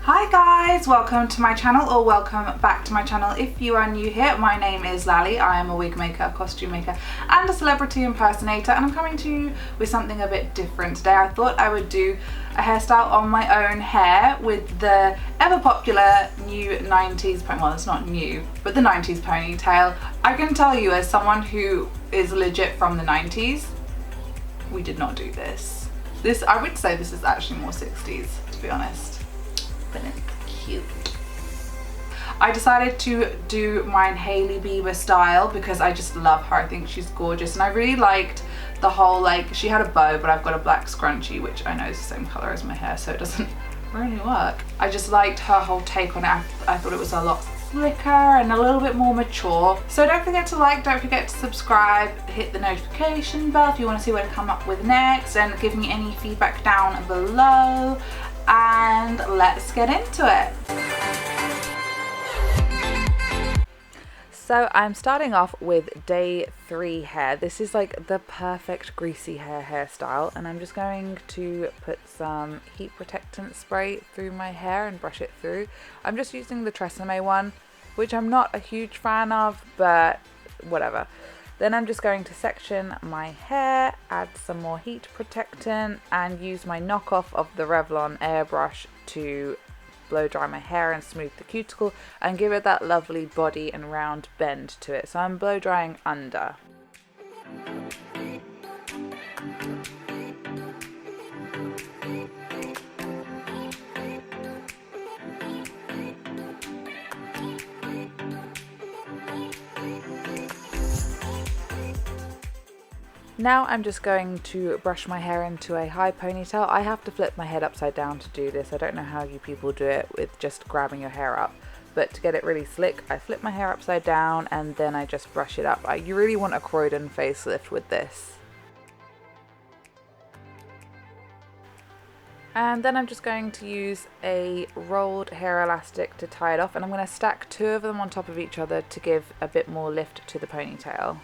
Hi guys, welcome to my channel, or welcome back to my channel if you are new here. My name is Lally. I am a wig maker, a costume maker and a celebrity impersonator, and I'm coming to you with something a bit different today. I thought I would do a hairstyle on my own hair with the ever popular new 90s well, it's not new, but the 90s ponytail. I can tell you, as someone who is legit from the 90s, we did not do this. I would say this is actually more 60s, to be honest. But it's cute. I decided to do mine Hailey Bieber style because I just love her. I think she's gorgeous, and I really liked the whole, like, she had a bow, but I've got a black scrunchie, which I know is the same color as my hair, so it doesn't really work. I just liked her whole take on it. I thought it was a lot slicker and a little bit more mature. So don't forget to like, don't forget to subscribe, hit the notification bell if you want to see what I come up with next, and give me any feedback down below. And let's get into it. So I'm starting off with day 3 hair. This is like the perfect greasy hairstyle, and I'm just going to put some heat protectant spray through my hair and brush it through. I'm just using the Tresemme one, which I'm not a huge fan of, but whatever. Then I'm just going to section my hair, add some more heat protectant, and use my knockoff of the Revlon airbrush to blow dry my hair and smooth the cuticle and give it that lovely body and round bend to it. So I'm blow drying under. Now I'm just going to brush my hair into a high ponytail. I have to flip my head upside down to do this. I don't know how you people do it with just grabbing your hair up, but to get it really slick, I flip my hair upside down and then I just brush it up. You really want a Croydon facelift with this. And then I'm just going to use a rolled hair elastic to tie it off, and I'm going to stack 2 of them on top of each other to give a bit more lift to the ponytail.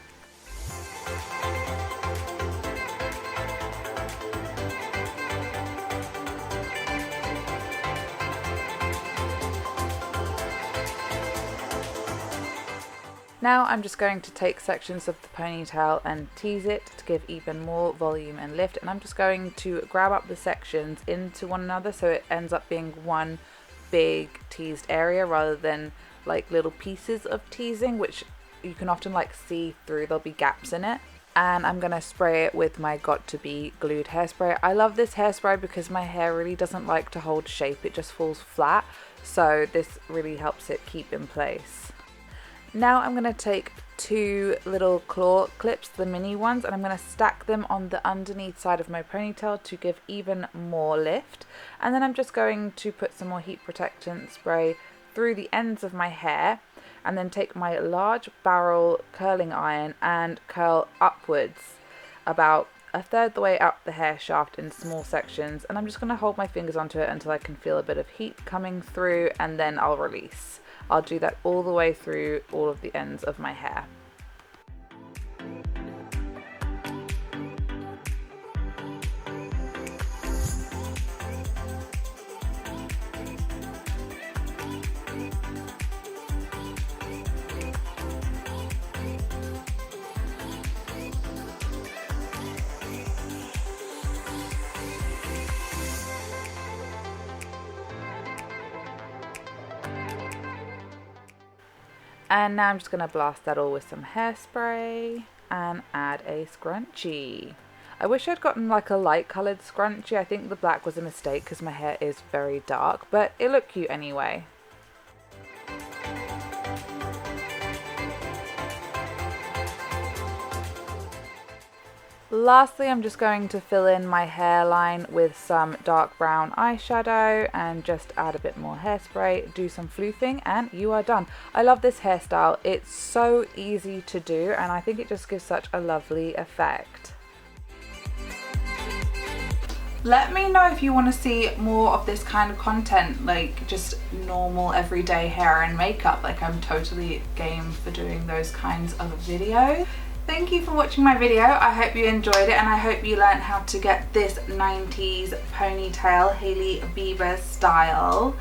Now I'm just going to take sections of the ponytail and tease it to give even more volume and lift, and I'm just going to grab up the sections into one another so it ends up being one big teased area rather than like little pieces of teasing, which you can often like see through. There'll be gaps in it. And I'm going to spray it with my Got To Be glued hairspray. I love this hairspray because my hair really doesn't like to hold shape, it just falls flat, so this really helps it keep in place. Now I'm going to take 2 little claw clips, the mini ones, and I'm going to stack them on the underneath side of my ponytail to give even more lift. And then I'm just going to put some more heat protectant spray through the ends of my hair, and then take my large barrel curling iron and curl upwards about 1/3 the way up the hair shaft in small sections. And I'm just going to hold my fingers onto it until I can feel a bit of heat coming through, and then I'll release. I'll do that all the way through all of the ends of my hair. And now I'm just going to blast that all with some hairspray and add a scrunchie. I wish I'd gotten like a light coloured scrunchie. I think the black was a mistake because my hair is very dark, but it looked cute anyway. Lastly, I'm just going to fill in my hairline with some dark brown eyeshadow and just add a bit more hairspray, do some floofing, and you are done. I love this hairstyle. It's so easy to do, and I think it just gives such a lovely effect. Let me know if you want to see more of this kind of content, like just normal everyday hair and makeup. Like, I'm totally game for doing those kinds of videos. Thank you for watching my video. I hope you enjoyed it, and I hope you learned how to get this 90s ponytail Hailey Bieber style.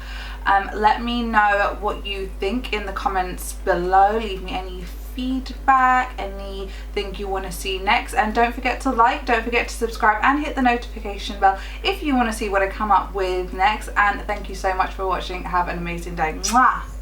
Let me know what you think in the comments below. Leave me any feedback, anything you want to see next, and don't forget to like, don't forget to subscribe, and hit the notification bell if you want to see what I come up with next. And thank you so much for watching. Have an amazing day. Mwah!